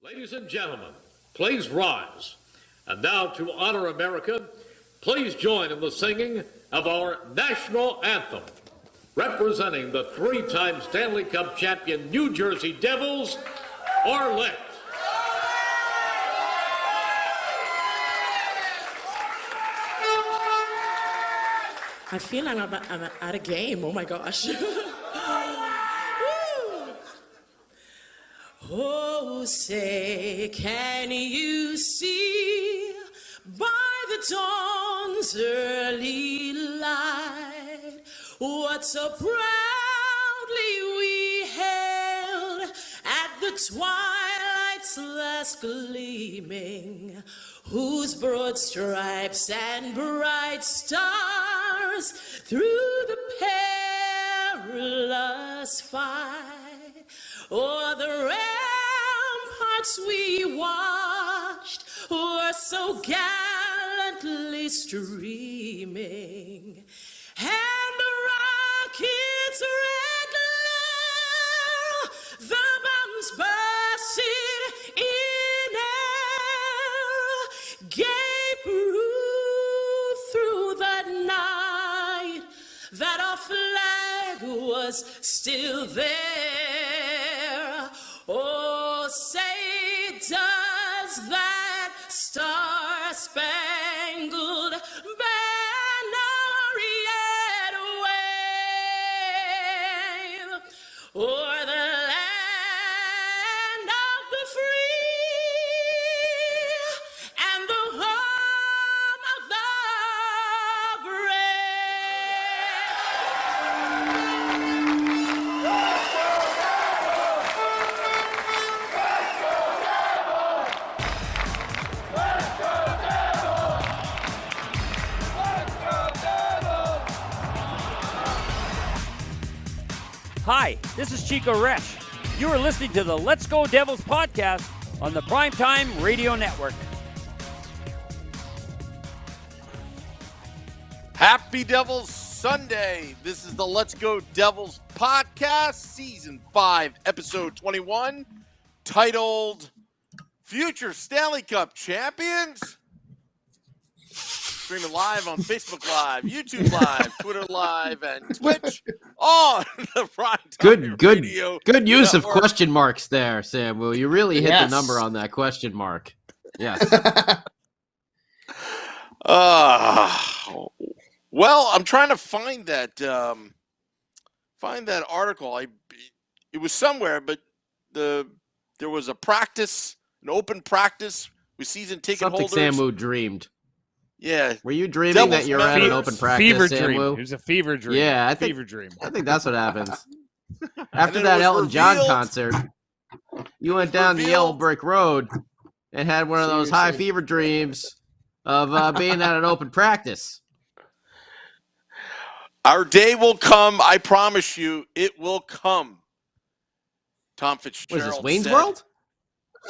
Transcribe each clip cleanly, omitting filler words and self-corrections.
Ladies and gentlemen, please rise. And now to honor America, please join in the singing of our national anthem. Representing the three-time Stanley Cup champion New Jersey Devils, Arlette. I feel like I'm at a game. Oh my gosh. Oh, say, can you see by the dawn's early light what so proudly we held at the twilight's last gleaming, whose broad stripes and bright stars through the perilous fight o'er the ramparts we watched were so gallantly streaming, and the rocket's red glare, the bombs bursting in air, gave proof through the night that our flag was still there. Oh, say, does that star-spangled banner yet wave o'er the land of the free and the home of the Hi, this is Chico Resch. You are listening to the Let's Go Devils podcast on the Primetime Radio Network. Happy Devils Sunday. This is the Let's Go Devils podcast, season 5, episode 21, titled Future Stanley Cup Champions. Streaming live on Facebook Live, YouTube Live, Twitter Live, and Twitch on the Primetime Radio Good use Network. of question marks there, Sam. Will you really hit the number on that question mark? Yes. Well, I'm trying to find that article. It was somewhere, but there was a practice, an open practice with season ticket holders. Something Samu dreamed. Yeah. Were you dreaming Devils that you're at an open practice, Fever Samu? dream. It was a fever dream. Yeah, I fever dream. think that's what happens. After then that it was Elton John revealed- concert, you went down the Yellow Brick Road and had one of those high fever dreams of being at an open practice. Our day will come. I promise you, it will come. Tom Fitzgerald. Was this Wayne's said. World?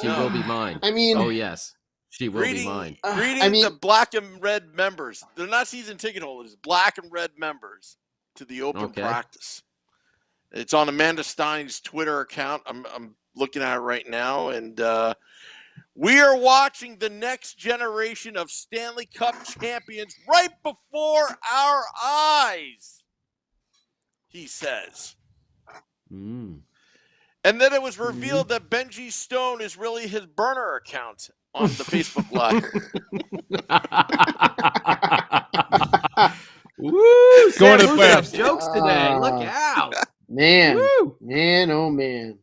She will be mine. I mean, oh yes, she will be mine. Greeting the black and red members. They're not season ticket holders. Black and red members to the open practice. It's on Amanda Stein's Twitter account. I'm looking at it right now, and we are watching the next generation of Stanley Cup champions right before our eyes, he says. And then it was revealed that Benji Stone is really his burner account on the Facebook Live. Woo! Going to Sam, the who's got jokes today. Look out, man. Woo! Man, oh man.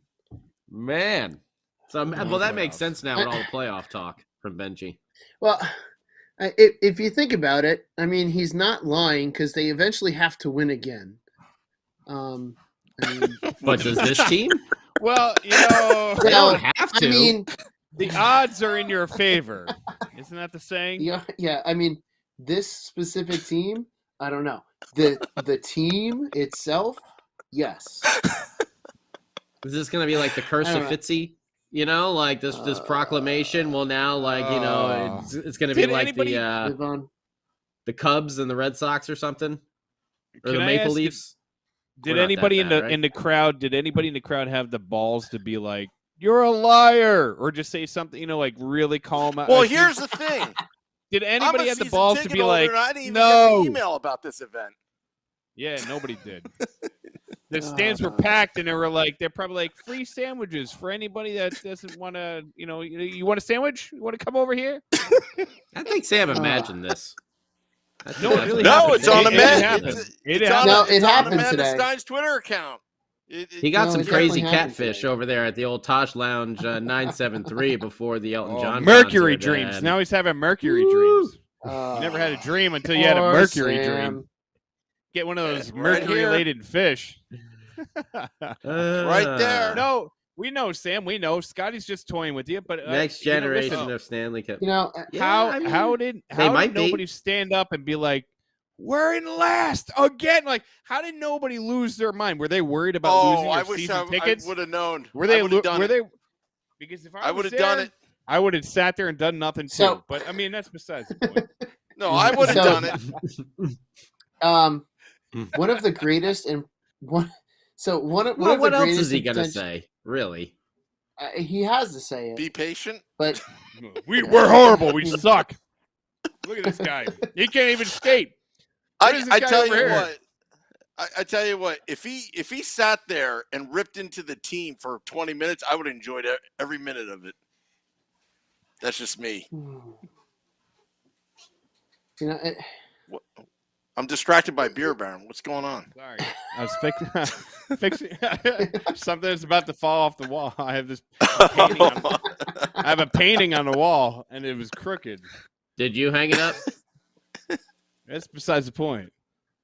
Man. So well, that makes sense now with all the playoff talk from Benji. Well, if you think about it, I mean, he's not lying because they eventually have to win again. I mean, But does this team? Well, you know, They don't have to. I mean, the odds are in your favor. Isn't that the saying? yeah. I mean, this specific team, I don't know. The team itself, yes. Is this going to be like the curse of Fitzy? You know, like this proclamation will now, like, you know, it's going to be like the Cubs and the Red Sox or something, or the Maple Leafs. Did anybody in the crowd? Did anybody in the crowd have the balls to be like, you're a liar, or just say something, like really calm. Well, here's the thing. Did anybody have the balls to be holder, like, and I didn't even no? get the email about this event. Yeah, nobody did. The stands were packed, and they're probably like, free sandwiches for anybody that doesn't want to, you want a sandwich? You want to come over here? I think Sam imagined this. No, it really no, happened. it's on It happened Amanda today. Stein's Twitter account. He got some crazy catfish over there at the old Taj Lounge 973 before the Elton John Mercury concert, dreams. and... Now he's having Mercury dreams. You never had a dream until you had a Mercury dream. Get one of those Mercury-related fish. Right there. No, we know, Sam. We know. Scotty's just toying with you. But next generation of Stanley Cup. How did nobody stand up and be like, we're in last again? Like, how did nobody lose their mind? Were they worried about losing their season tickets? I would have known. Were they? Because if I would have done it, I would have sat there and done nothing too. But I mean, that's besides the point. No, I would have done it. One of the greatest and one. So one of what the else greatest is he gonna say? Really? He has to say it. Be patient. But we're horrible. We suck. Look at this guy. He can't even skate. I tell you what. I tell you what. If he sat there and ripped into the team for 20 minutes, I would have enjoyed every minute of it. That's just me. I'm distracted by Beer Baron. What's going on? Sorry, I was fixing something that's about to fall off the wall. I have this painting I have a painting on the wall, and it was crooked. Did you hang it up? That's besides the point.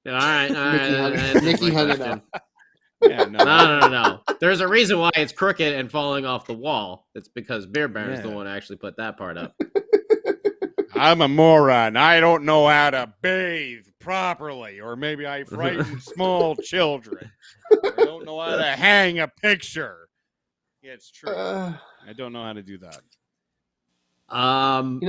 All right. Nikki hung it up. Yeah, no. There's a reason why it's crooked and falling off the wall. It's because Beer Baron's the one who actually put that part up. I'm a moron. I don't know how to bathe properly, or maybe I frighten small children. I don't know how to hang a picture. Yeah, it's true. I don't know how to do that. I'm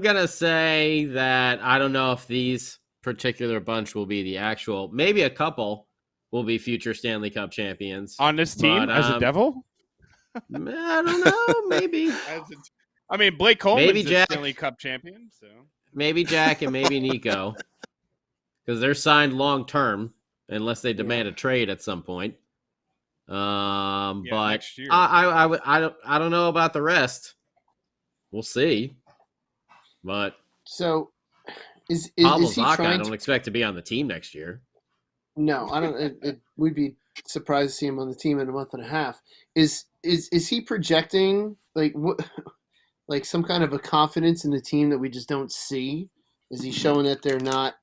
gonna say that I don't know if these particular bunch will be the actual. Maybe a couple will be future Stanley Cup champions on this team as a Devil. I don't know. Maybe. I mean, Blake Coleman's maybe the Stanley Cup champion, so maybe Jack and maybe Nico, because they're signed long term, unless they demand a trade at some point. But next year. I don't know about the rest. We'll see. But so is Pablo he Zacha, trying? I don't expect to be on the team next year. No, I don't. We'd be surprised to see him on the team in a month and a half. Is he projecting like some kind of a confidence in the team that we just don't see? Is he showing that they're not?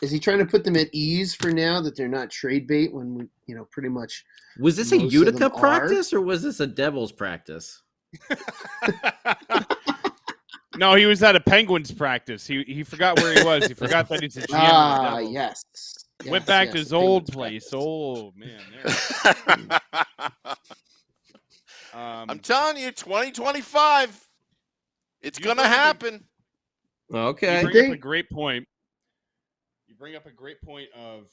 Is he trying to put them at ease for now that they're not trade bait when we, pretty much? Was this a Utica practice or was this a Devils practice? No, he was at a Penguins practice. He forgot where he was. He forgot that he's a GM. Yes. Went back to his old place. Oh man. I'm telling you, 2025. It's going to happen. Okay. You bring up a great point. You bring up a great point of,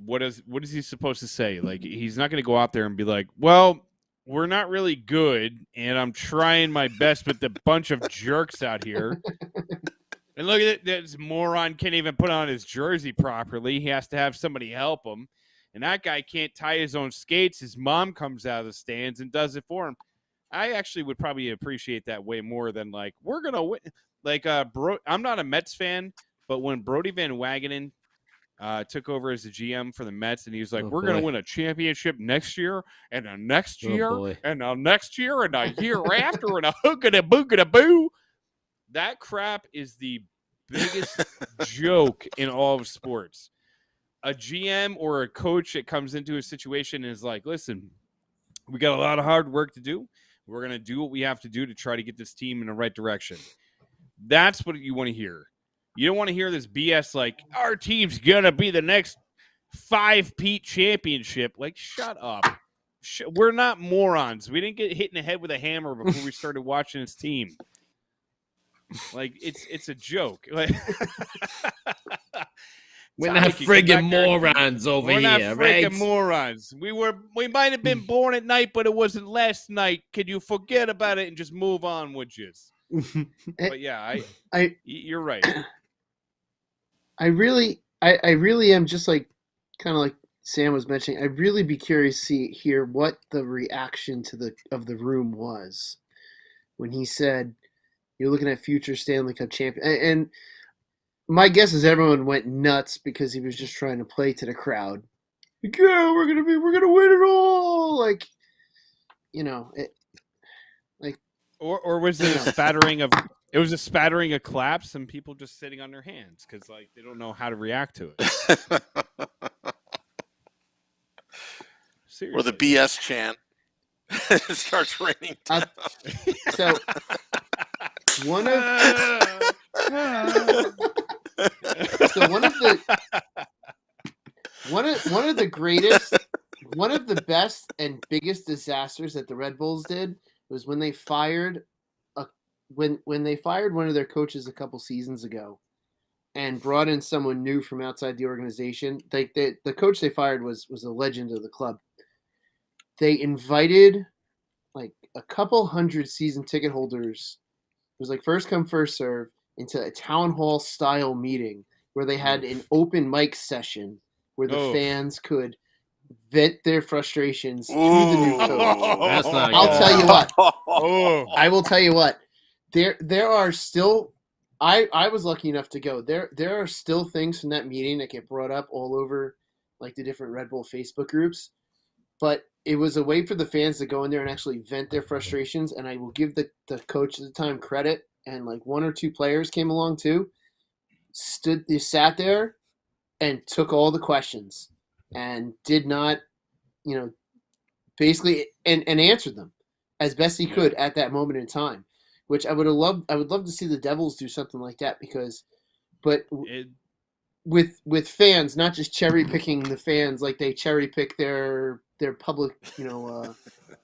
what is he supposed to say? Like, he's not going to go out there and be like, well, we're not really good, and I'm trying my best with the bunch of jerks out here. And look at it, this moron can't even put on his jersey properly. He has to have somebody help him. And that guy can't tie his own skates. His mom comes out of the stands and does it for him. I actually would probably appreciate that way more than like, we're going to win. Like, I'm not a Mets fan, but when Brody Van Wagenen took over as the GM for the Mets, and he was like, we're going to win a championship next year, and the next year, and the next year, and a year after, and a hookada-bookada-boo. That crap is the biggest joke in all of sports. A GM or a coach that comes into a situation and is like, listen, we got a lot of hard work to do. We're going to do what we have to do to try to get this team in the right direction. That's what you want to hear. You don't want to hear this BS like, our team's going to be the next 5-peat championship. Like, shut up. We're not morons. We didn't get hit in the head with a hammer before we started watching this team. Like, it's a joke. Like, We're not friggin' morons over here, right? We're not friggin' morons. We might have been born at night, but it wasn't last night. Could you forget about it and just move on, would you? But yeah, you're right. I really am just like kind of like Sam was mentioning. I'd really be curious to hear what the reaction of the room was when he said, "You're looking at future Stanley Cup champion." And my guess is everyone went nuts because he was just trying to play to the crowd. Like, yeah, we're gonna win it all. Like, or was it a spattering of? It was a spattering of claps and people just sitting on their hands because like they don't know how to react to it. Seriously. Or the BS chant starts raining down. So one of the best and biggest disasters that the Red Bulls did was when they fired when they fired one of their coaches a couple seasons ago and brought in someone new from outside the organization. The coach they fired was a legend of the club. They invited like a couple hundred season ticket holders. It was like first come, first serve into a town hall style meeting where they had an open mic session where the fans could vent their frustrations to the new coach. That's not I'll good. tell you what. I will tell you what. There are still I was lucky enough to go. There are still things from that meeting that get brought up all over like the different Red Bull Facebook groups. But it was a way for the fans to go in there and actually vent their frustrations. And I will give the coach at the time credit. And like one or two players came along too. They sat there and took all the questions and did not, basically and answered them as best he could at that moment in time. Which I would love to see the Devils do something like that with fans, not just cherry picking the fans like they cherry pick their public,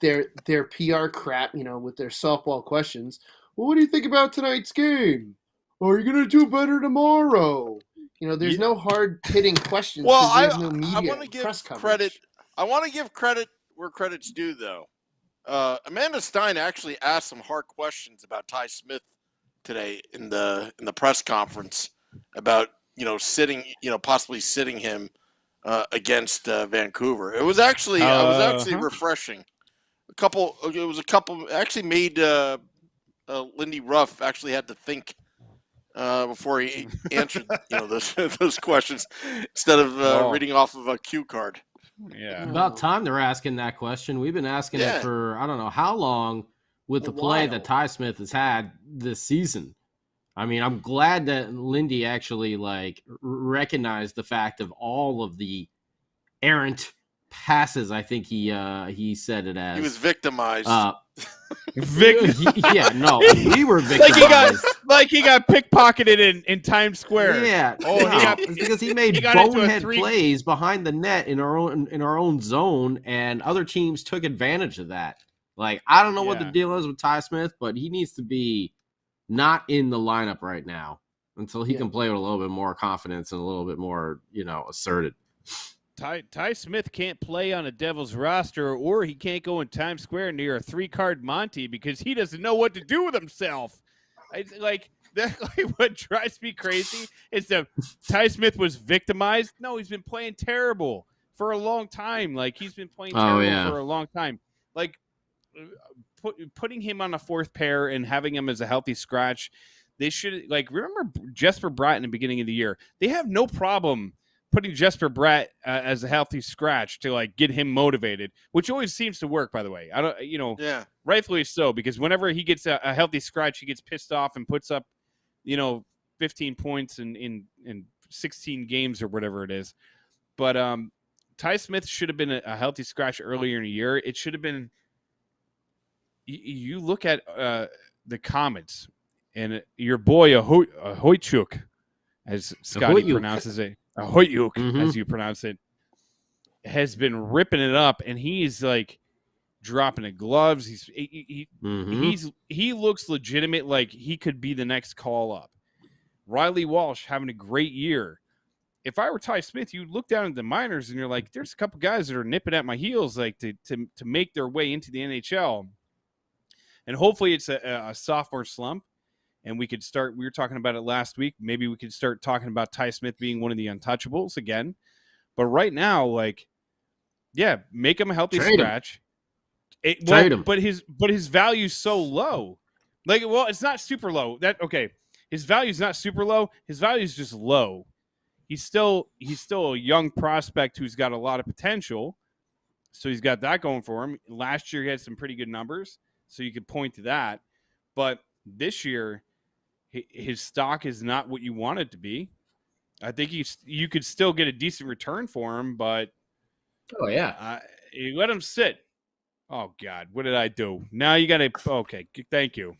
their PR crap, with their softball questions. Well, what do you think about tonight's game? Are you gonna do better tomorrow? There's no hard hitting questions. Well, I have no media I want to give credit. I want to give credit where credit's due, though. Amanda Stein actually asked some hard questions about Ty Smith today in the press conference about possibly sitting him against Vancouver. It was actually refreshing. Actually made Lindy Ruff actually had to think before he answered those questions instead of reading off of a cue card. Yeah, about time they're asking that question. We've been asking it for I don't know how long with the play that Ty Smith has had this season. I mean, I'm glad that Lindy actually recognized the fact of all of the errant passes. I think he said it as he was victimized. We were victimized. Like he got pickpocketed in Times Square. Yeah. Because he made bonehead plays behind the net in our own zone, and other teams took advantage of that. Like, I don't know what the deal is with Ty Smith, but he needs to be not in the lineup right now until he can play with a little bit more confidence and a little bit more, asserted. Ty Smith can't play on a Devils roster, or he can't go in Times Square near a 3-card Monty because he doesn't know what to do with himself. What drives me crazy is that Ty Smith was victimized. No, he's been playing terrible for a long time. Like, he's been playing terrible for a long time. Like, putting him on a fourth pair and having him as a healthy scratch, they should, remember Jesper Bratt in the beginning of the year? They have no problem putting Jesper Bratt as a healthy scratch to get him motivated, which always seems to work, by the way. Rightfully so, because whenever he gets a healthy scratch, he gets pissed off and puts up, 15 points in 16 games or whatever it is. But Ty Smith should have been a healthy scratch earlier in the year. It should have been. You look at the comments, and your boy Ahoychuk, as Scotty pronounces it. Ahoyuk, as you pronounce it, has been ripping it up, and he's dropping the gloves. He looks legitimate, like he could be the next call up. Riley Walsh having a great year. if I were Ty Smith, you look down at the minors and you're like, there's a couple guys that are nipping at my heels, like to make their way into the NHL. And hopefully it's a sophomore slump. And we were talking about it last week. Maybe we could start talking about Ty Smith being one of the untouchables again. But right now, like, yeah, make him a healthy scratch. Trade him. But his value's so low. Like, well, it's not super low. His value's not super low. His value's just low. He's still a young prospect who's got a lot of potential. So he's got that going for him. Last year he had some pretty good numbers, so you could point to that. But this year, his stock is not what you want it to be. I think you could still get a decent return for him, but you let him sit. Oh God, what did I do? Now you got to. Okay, thank you.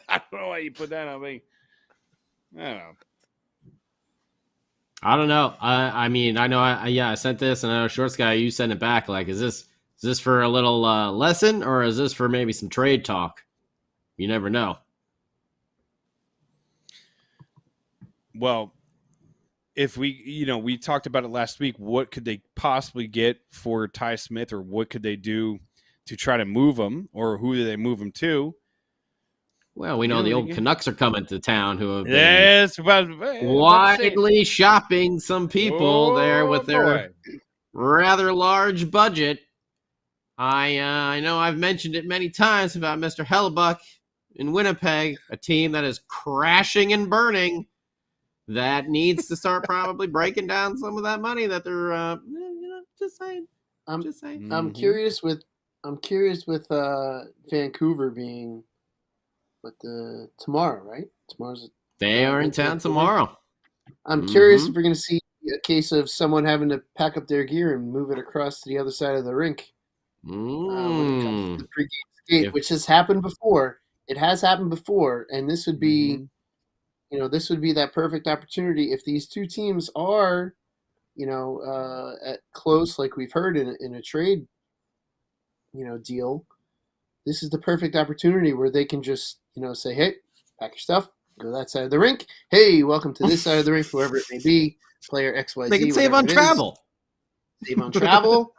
I don't know why you put that on me. I don't know. I mean, I know. I sent this, and I know Shorts guy, you sent it back. Like, is this for a little lesson, or is this for maybe some trade talk? You never know. Well, if we talked about it last week, what could they possibly get for Ty Smith, or what could they do to try to move him, or who do they move him to? Well, we know the old Canucks are coming to town, who have been widely shopping some people there with their rather large budget. I know I've mentioned it many times about Mr. Hellebuck in Winnipeg, a team that is crashing and burning, that needs to start probably breaking down some of that money that they're just saying. I'm curious with Vancouver being tomorrow, right? They are in town tomorrow. I'm curious if we're going to see a case of someone having to pack up their gear and move it across to the other side of the rink. When it comes to the pregame skate, which has happened before. It has happened before, and this would be, this would be that perfect opportunity if these two teams are, at close, like we've heard in a trade, deal. This is the perfect opportunity where they can just, say, hey, pack your stuff, go to that side of the rink. Hey, welcome to this side of the rink, whoever it may be, player XYZ. They can save on travel. Save on travel.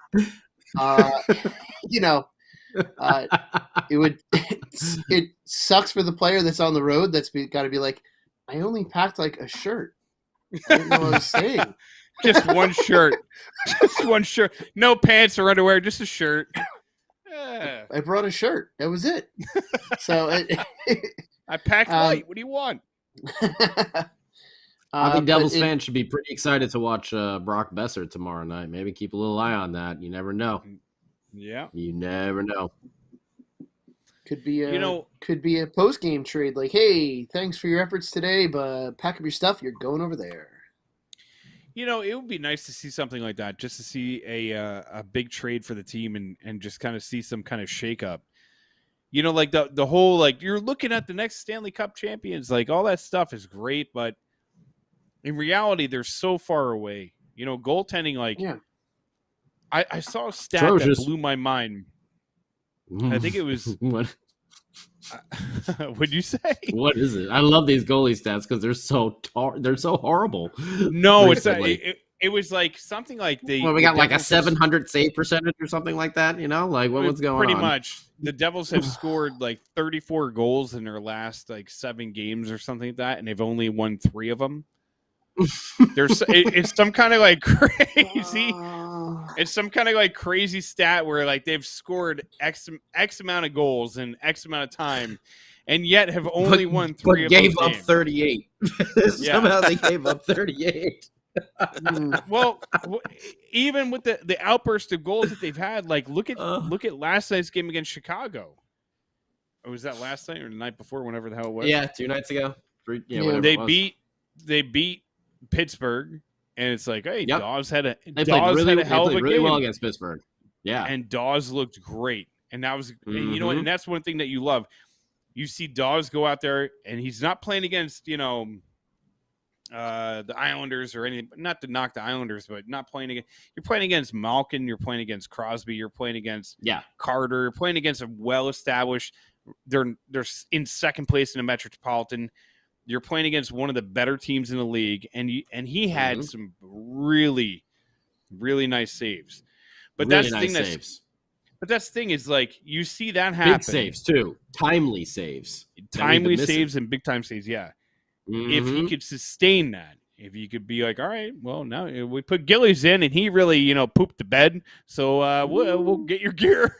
It sucks for the player that's on the road that's got to be like, I only packed like a shirt. I didn't know what I was saying. Just one shirt. Just one shirt. No pants or underwear, just a shirt. I brought a shirt. That was it. So I packed light. What do you want? I think Devils fans should be pretty excited to watch Brock Besser tomorrow night. Maybe keep a little eye on that. You never know. Yeah. You never know. Could be a post-game trade like, hey, thanks for your efforts today, but pack up your stuff. You're going over there. It would be nice to see something like that, just to see a big trade for the team and just kind of see some kind of shakeup. Like the whole, like, you're looking at the next Stanley Cup champions, like all that stuff is great, but in reality, they're so far away. Goaltending, like, I saw a stat that blew my mind. I think it was what? What'd you say? What is it? I love these goalie stats because they're so horrible. No, it was like something like we got like a 700 save percentage or something like that. Like what's going on? Pretty much, the Devils have scored like 34 goals in their last like 7 games or something like that, and they've only won 3 of them. It's some kind of like crazy. It's some kind of like crazy stat where like they've scored X amount of goals in X amount of time, and yet have only won 3 of them. Gave up 38. Somehow they gave up 38. Well, even with the outburst of goals that they've had, like look at last night's game against Chicago. Or was that last night or the night before? Whenever the hell it was. Yeah, 2 nights ago. They beat Pittsburgh, and it's like, hey, Dawes had a hell of a game. Well against Pittsburgh. Yeah, and Dawes looked great, and that was and you know what, and that's one thing that you love. You see Dawes go out there, and he's not playing against the Islanders or anything. Not to knock the Islanders, but not playing against. You're playing against Malkin. You're playing against Crosby. You're playing against Carter. You're playing against a well-established. They're in second place in the Metropolitan. you're playing against one of the better teams in the league, and he had some really, really nice saves. But really that's the nice thing saves. But that's the thing is, like, you see that happen. Big saves too, timely saves, saves, and big time saves. Yeah, if he could sustain that, if you could be like, all right, well, now we put Gillies in, and he really, pooped the bed. So we'll get your gear.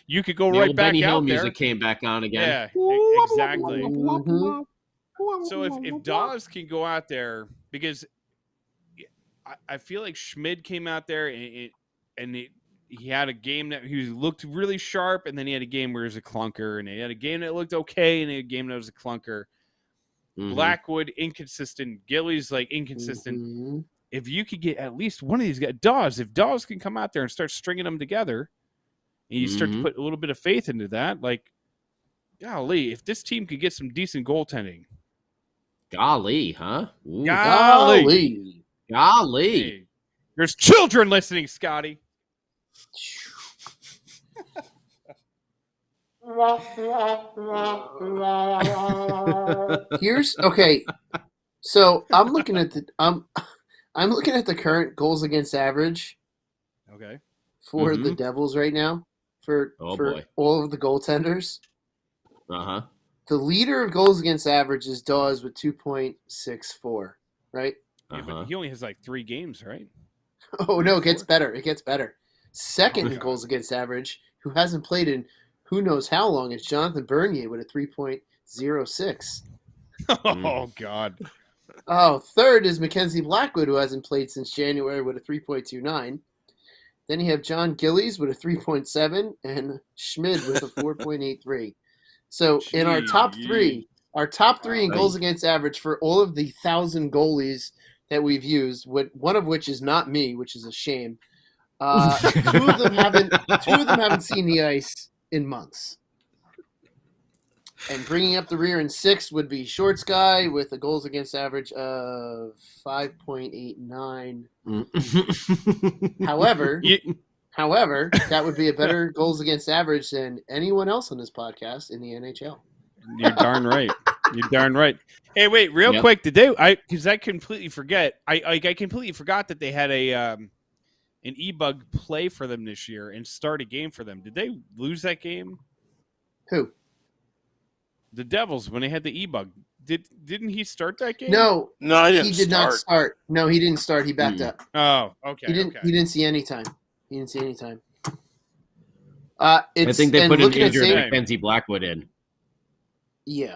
You could go the right old back Benny out Hill there. music came back on again. Yeah, exactly. So if Dawes can go out there, because I feel like Schmid came out there and he had a game that he looked really sharp, and then he had a game where it was a clunker, and he had a game that looked okay, and he had a game that was a clunker. Blackwood inconsistent, Gillies like inconsistent. If you could get at least one of these guys, Dawes, if Dawes can come out there and start stringing them together, and you start to put a little bit of faith into that, like, golly, if this team could get some decent goaltending. Golly, huh? Ooh. Golly. Hey, there's children listening, Scotty. So I'm looking at the current goals against average. Okay. For the Devils right now, for all of the goaltenders. The leader of goals against average is Dawes with 2.64, right? Yeah, but he only has like 3 games, right? Oh no, it gets better. It gets better. Second in goals against average, who hasn't played in who knows how long, is Jonathan Bernier with a 3.06. Oh God. Oh, third is Mackenzie Blackwood, who hasn't played since January with a 3.29. Then you have John Gillies with a 3.7 and Schmid with a 4.83. So in our top three in goals against average for all of the 1,000 goalies that we've used, one of which is not me, which is a shame. Two of them haven't seen the ice in months. And bringing up the rear in 6 would be Shorts Guy with a goals against average of 5.89. However, that would be a better goals against average than anyone else on this podcast in the NHL. You're darn right. You're darn right. Hey, wait, real quick. Did they? Because I completely forget. I completely forgot that they had an e-bug play for them this year and start a game for them. Did they lose that game? Who? The Devils, when they had the e-bug. Didn't he start that game? No, he did not start. No, he didn't start. He backed up. Oh, okay. He didn't see any time. I think they put an injured Mackenzie Blackwood in. Yeah.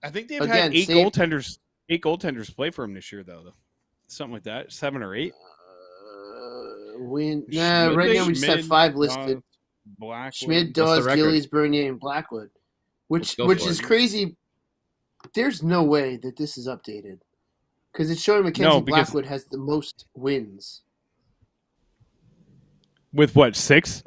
I think they've had 8 goaltenders play for him this year, though. Something like that, 7 or 8. Right now we just have 5 listed. Schmid, Dawes, Gillies, Bernier, and Blackwood, which is crazy. There's no way that this is updated because it's showing Mackenzie Blackwood has the most wins. With what, 6?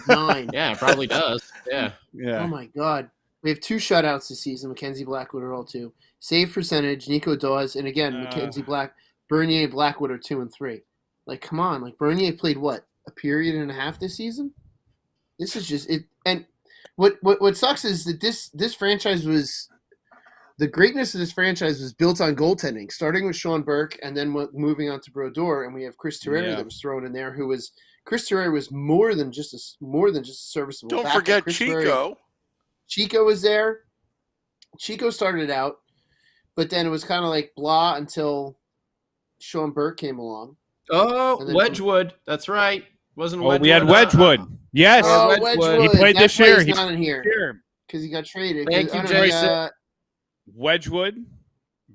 9. Yeah, it probably does. Yeah. Oh my God. We have 2 shutouts this season. Mackenzie Blackwood are all 2. Save percentage, Nico Dawes, and again, Bernier, Blackwood are 2 and 3. Like, come on. Like, Bernier played what? A period and a half this season? This is just it. And what sucks is that this franchise was the greatness of this franchise was built on goaltending, starting with Sean Burke and then moving on to Brodeur, and we have Chris Terreri that was thrown in there, who was Chris Terreri was more than just a serviceable. Don't backup. forget Chris Chico. Terreri, Chico was there. Chico started out, but then it was kind of like blah until Sean Burke came along. Oh, Wedgwood. That's right. Wasn't Wedgwood? We had Wedgwood. Yes. Wedgwood. He played this year. He's not in here because he got traded. Thank you, Jason. Wedgwood,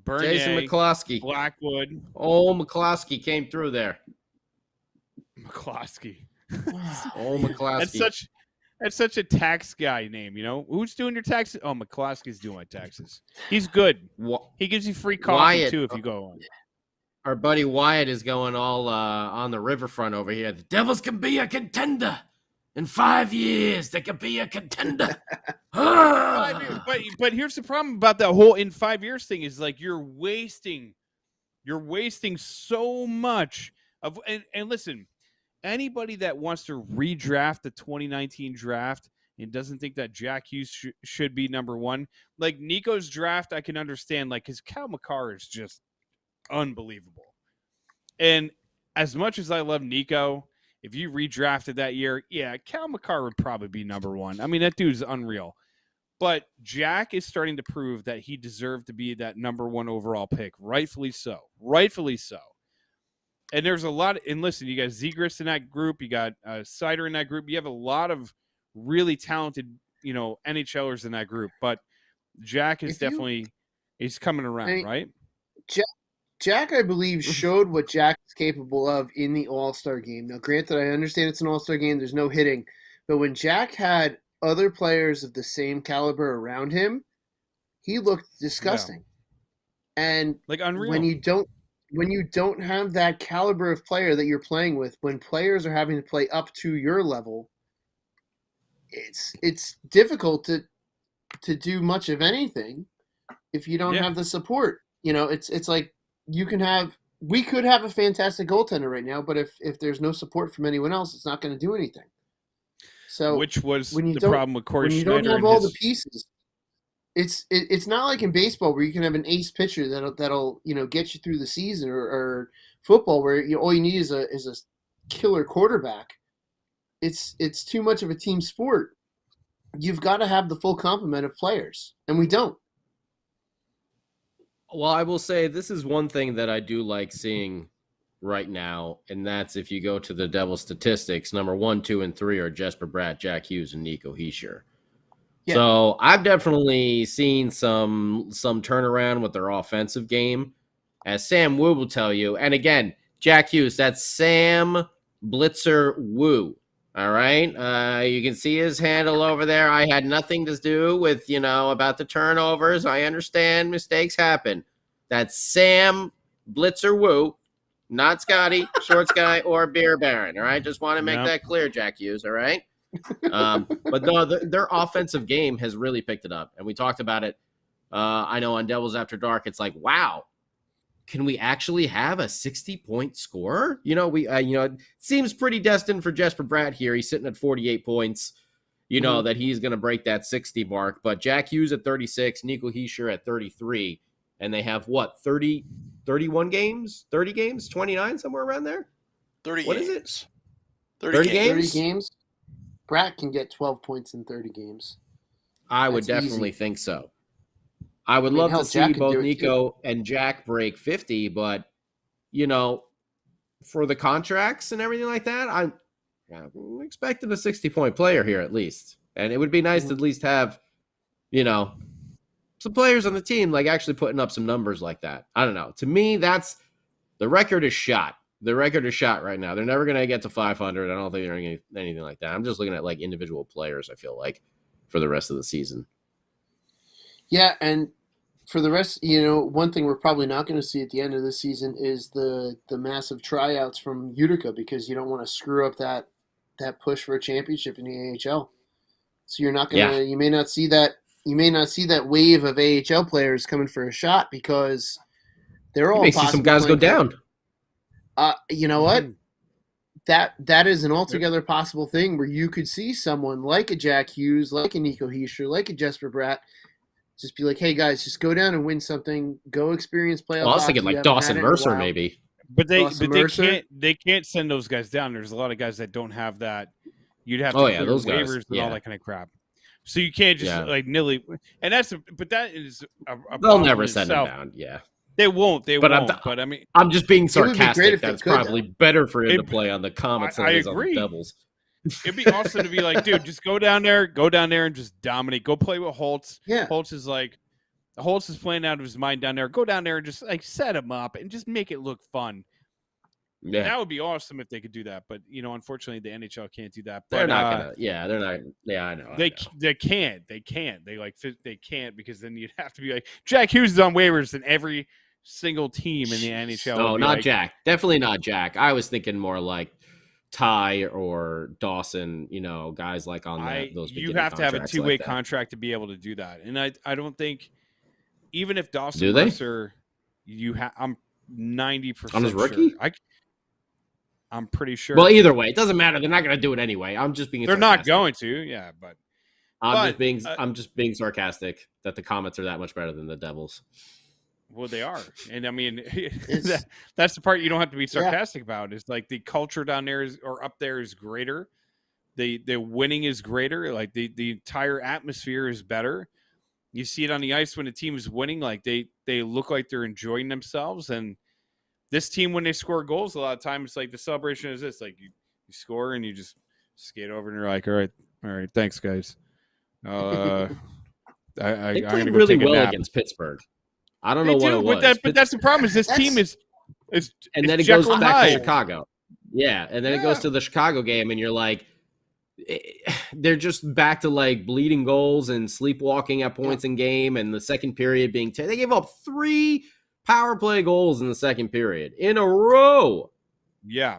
Bernier, Jason McCloskey, Blackwood. Oh, McCloskey came through there. McCloskey. Oh, McCloskey. That's such a tax guy name, you know? Who's doing your taxes? Oh, McCloskey's doing my taxes. He's good. He gives you free coffee, too, if you go on. Our buddy Wyatt is going all on the riverfront over here. The Devils can be a contender. In 5 years, they can be a contender. But here's the problem about that whole in 5 years thing is like you're wasting so much of and listen, anybody that wants to redraft the 2019 draft He doesn't think that Jack Hughes should be number one. Like Nico's draft, I can understand, like, because Cal McCarr is just unbelievable. And as much as I love Nico, if you redrafted that year, yeah, Cal McCarr would probably be number one. I mean, that dude's unreal. But Jack is starting to prove that he deserved to be that number one overall pick. Rightfully so. Rightfully so. And there's a lot. And listen, you got Zegras in that group. You got Sider in that group. You have a lot of really talented, NHLers in that group. But Jack is he's coming around, right? Jack, I believe, showed what Jack is capable of in the All-Star game. Now, granted, I understand it's an All-Star game. There's no hitting. But when Jack had other players of the same caliber around him, he looked disgusting. Yeah. And like unreal. When you don't have that caliber of player that you're playing with, when players are having to play up to your level, it's difficult to do much of anything if you don't have the support. It's like we could have a fantastic goaltender right now, but if there's no support from anyone else, it's not going to do anything. So which was the problem with Corey Schneider. When you don't have all the pieces, it's not like in baseball where you can have an ace pitcher that'll get you through the season, or football where all you need is a killer quarterback. It's too much of a team sport. You've got to have the full complement of players, and we don't. Well, I will say this is one thing that I do like seeing right now, and that's if you go to the Devils statistics, number 1, 2, and 3 are Jesper Bratt, Jack Hughes, and Nico Hischier. Yeah. So I've definitely seen some turnaround with their offensive game, as Sam Wu will tell you. And again, Jack Hughes, that's Sam Blitzer Wu. All right. You can see his handle over there. I had nothing to do with, about the turnovers. I understand mistakes happen. That's Sam Blitzer Wu, not Scotty, Shorts Guy, or Beer Baron. All right. Just want to make that clear, Jack Hughes. All right. But no, their offensive game has really picked it up. And we talked about it. I know on Devils After Dark, it's like, wow, can we actually have a 60-point scorer? It seems pretty destined for Jesper Bratt here. He's sitting at 48 points, that he's going to break that 60 mark. But Jack Hughes at 36, Nico Hischier at 33. And they have 31 games, 30 games, 29, somewhere around there? 30 What games. is it? 30 games? 30 games? Bratt can get 12 points in 30 games. I would definitely think so. I would love to see both Nico and Jack break 50, but, for the contracts and everything like that, I'm expecting a 60-point player here at least. And it would be nice to at least have, some players on the team like actually putting up some numbers like that. I don't know. To me, that's the record is shot. The record is shot right now. They're never going to get to 500. I don't think they're going to get anything like that. I'm just looking at like individual players, I feel like, for the rest of the season. Yeah, and for the rest, one thing we're probably not going to see at the end of this season is the massive tryouts from Utica, because you don't want to screw up that push for a championship in the AHL. So you're not going to you may not see that wave of AHL players coming for a shot, because they're all you may see some guys go down. You know what? That is an altogether possible thing where you could see someone like a Jack Hughes, like a Nico Hischier, like a Jesper Bratt, just be like, hey, guys, just go down and win something. Go experience playoff. I was thinking like Dawson Mercer maybe. But they can't send those guys down. There's a lot of guys that don't have that. You'd have to clear those waivers guys. and all that kind of crap. So you can't just like nilly. And that is a they'll never send them down. Yeah. They won't. But I mean, I'm just being sarcastic. That's probably better for him to play on the Comets than it is on the Devils. It'd be awesome to be like, dude, just go down there and just dominate. Go play with Holtz. Yeah. Holtz is playing out of his mind down there. Go down there and just like set him up and just make it look fun. Yeah. That would be awesome if they could do that. But unfortunately the NHL can't do that. But, they're not gonna. Yeah, they're not. Yeah, I know. They can't. They can't, because then you'd have to be like, Jack Hughes is on waivers in every single team in the NHL. No, not Jack. Definitely not Jack. I was thinking more like Ty or Dawson, guys like on those. You have to have a two-way contract to be able to do that. And I don't think, even if Dawson do Mercer, I'm 90% on his rookie. Sure. I'm pretty sure. Well, either way, it doesn't matter. They're not going to do it anyway. I'm just being. They're not going to. Yeah, but I'm just being sarcastic that the Comets are that much better than the Devils. Well, they are, and I mean that's the part you don't have to be sarcastic about. Is like the culture down there up there is greater. The winning is greater. Like the entire atmosphere is better. You see it on the ice when the team is winning. Like they look like they're enjoying themselves. And this team, when they score goals, a lot of times, like the celebration is this: like you score and you just skate over and you're like, all right, thanks guys. They played really well against Pittsburgh. I don't know what it was. But that's the problem. Is this team is and then it goes back to Chicago. Yeah, and then it goes to the Chicago game, and you're like, they're just back to like bleeding goals and sleepwalking at points in game, and the second period being they gave up 3 power play goals in the second period in a row. Yeah.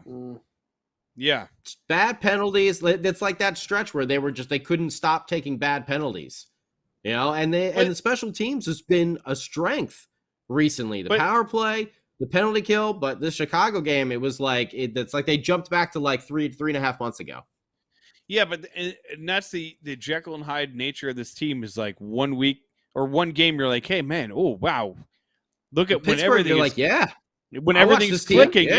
Yeah. Bad penalties. It's like that stretch where they couldn't stop taking bad penalties. You know, and the special teams has been a strength recently. The power play, the penalty kill, but this Chicago game, it was like it's like they jumped back to like 3.5 months ago. Yeah, but and that's the Jekyll and Hyde nature of this team is like 1 week or one game. You're like, hey man, oh wow, look at when everything. Like, yeah, when everything's clicking,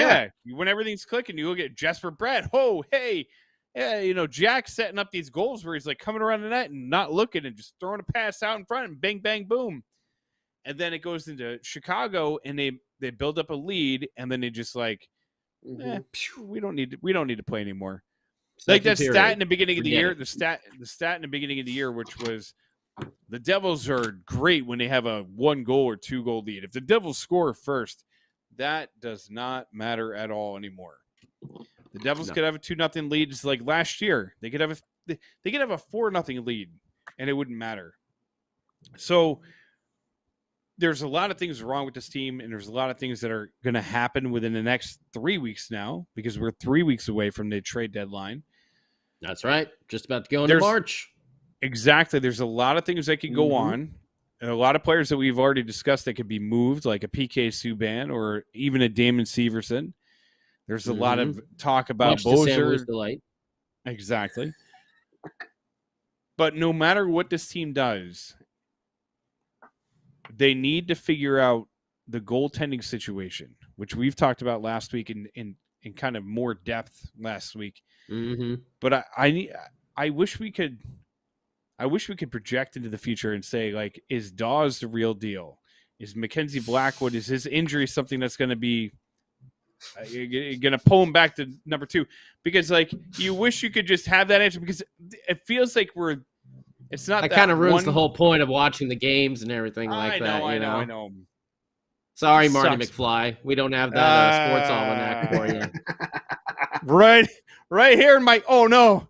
when everything's clicking, you look at Jesper Bratt. Oh, hey. Yeah, you know, Jack's setting up these goals where he's like coming around the net and not looking and just throwing a pass out in front and bang, bang, boom. And then it goes into Chicago and they build up a lead and then they just like, we don't need to play anymore. Like that stat in the beginning of the year, the stat in the beginning of the year, which was the Devils are great when they have a 1 goal or 2 goal lead. If the Devils score first, that does not matter at all anymore. The Devils could have a 2-0 lead, just like last year. They could have a 4-0 lead, and it wouldn't matter. So there's a lot of things wrong with this team, and there's a lot of things that are going to happen within the next 3 weeks now, because we're 3 weeks away from the trade deadline. That's right. Just about to go into March. Exactly. There's a lot of things that could go on, and a lot of players that we've already discussed that could be moved, like a PK Subban or even a Damon Severson. There's a lot of talk about Bozer. Exactly. But no matter what this team does, they need to figure out the goaltending situation, which we've talked about last week in kind of more depth last week. But I wish we could project into the future and say, like, is Dawes the real deal? Is Mackenzie Blackwood, is his injury something that's going to be you're going to pull him back to number 2? Because, like, you wish you could just have that answer, because it feels like it's not that kind of ruins the whole point of watching the games and everything like that. I know. Sorry, Marty McFly. We don't have that sports almanac for you. Right here in my, oh no,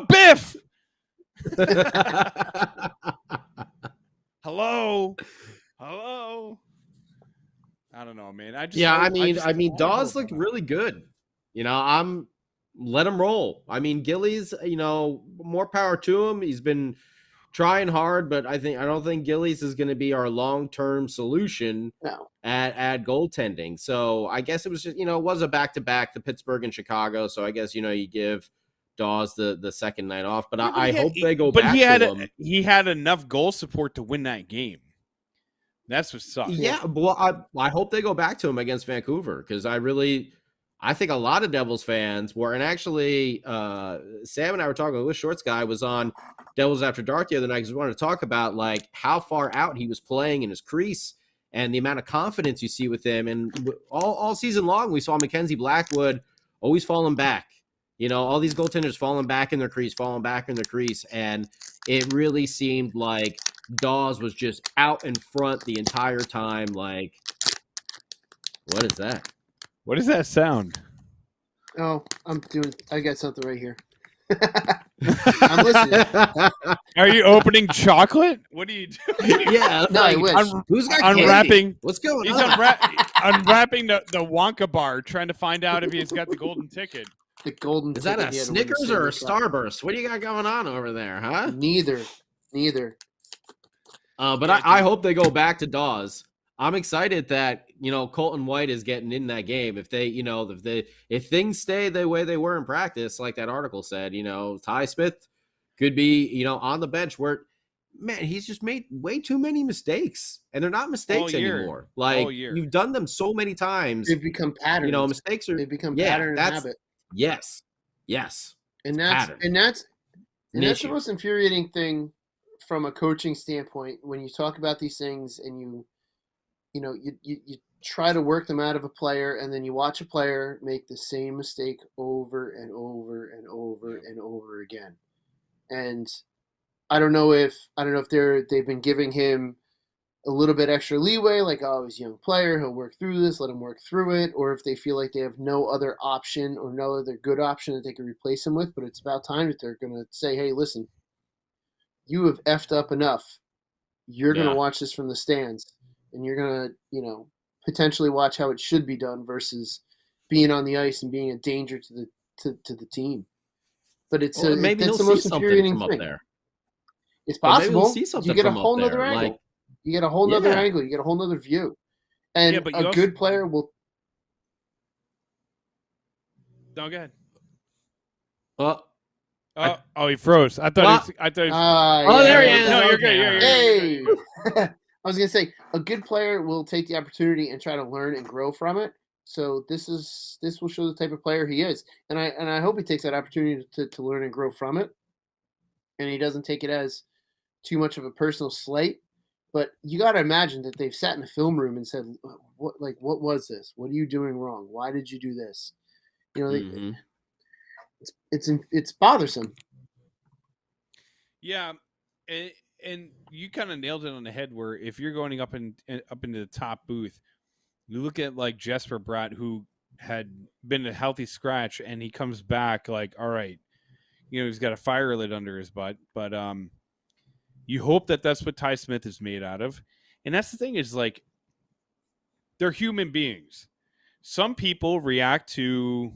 Biff. Hello. I don't know, man. I mean, Dawes looked really good. You know, let him roll. I mean, Gillies, you know, more power to him. He's been trying hard, but I don't think Gillies is going to be our long-term solution at goaltending. So I guess it was just, you know, it was a back-to-back, the Pittsburgh and Chicago. So I guess, you know, you give Dawes the second night off, but I hope they go back to him. He had enough goal support to win that game. That's what sucks. Yeah, well, I hope they go back to him against Vancouver, because I think a lot of Devils fans were, and actually Sam and I were talking, Lewis Shorts guy was on Devils After Dark the other night, because we wanted to talk about like how far out he was playing in his crease and the amount of confidence you see with him. And all season long, we saw Mackenzie Blackwood always falling back. You know, all these goaltenders falling back in their crease. And it really seemed like Dawes was just out in front the entire time. Like, what is that? What does that sound? Oh, I got something right here. I'm listening. Are you opening chocolate? What are you doing? Yeah. No, I wish. Who's got unwrapping? Candy? What's going on? He's unwrapping the Wonka bar, trying to find out if he's got the golden ticket. The golden ticket. Is that a Snickers or a Starburst? What do you got going on over there, huh? Neither. But I hope they go back to Dawes. I'm excited that, you know, Colton White is getting in that game. If they, you know, if things stay the way they were in practice, like that article said, you know, Ty Smith could be, on the bench where, man, he's just made way too many mistakes, and they're not mistakes anymore. Like, you've done them so many times. They've become patterns. Mistakes are. They become pattern and habit. Yes. And that's the most infuriating thing from a coaching standpoint when you talk about these things and you try to work them out of a player, and then you watch a player make the same mistake over and over and over and over again. And I don't know if they've been giving him a little bit extra leeway, like, oh, he's a young player, he'll work through this, let him work through it, or if they feel like they have no other option or no other good option that they can replace him with. But it's about time that they're going to say, hey, listen, you have effed up enough. You're going to watch this from the stands, and you're going to, potentially watch how it should be done versus being on the ice and being a danger to the team. But it's maybe that's he'll the most see something infuriating from thing. up there. It's possible. See something you get a from whole up nother there. angle. Like, you get a whole nother angle. You get a whole nother view. And but a good player will. No, go ahead. Well, he froze. I thought he was. There he is. No, you're good. Hey. I was going to say, a good player will take the opportunity and try to learn and grow from it. So this will show the type of player he is. And I hope he takes that opportunity to learn and grow from it. And he doesn't take it as too much of a personal slight. But you got to imagine that they've sat in the film room and said, what was this? What are you doing wrong? Why did you do this? It's bothersome. Yeah. And you kind of nailed it on the head where if you're going up into the top booth, you look at like Jesper Bratt, who had been a healthy scratch, and he comes back like, all right, he's got a fire lit under his butt, but you hope that that's what Ty Smith is made out of. And that's the thing is, like, they're human beings. Some people react to,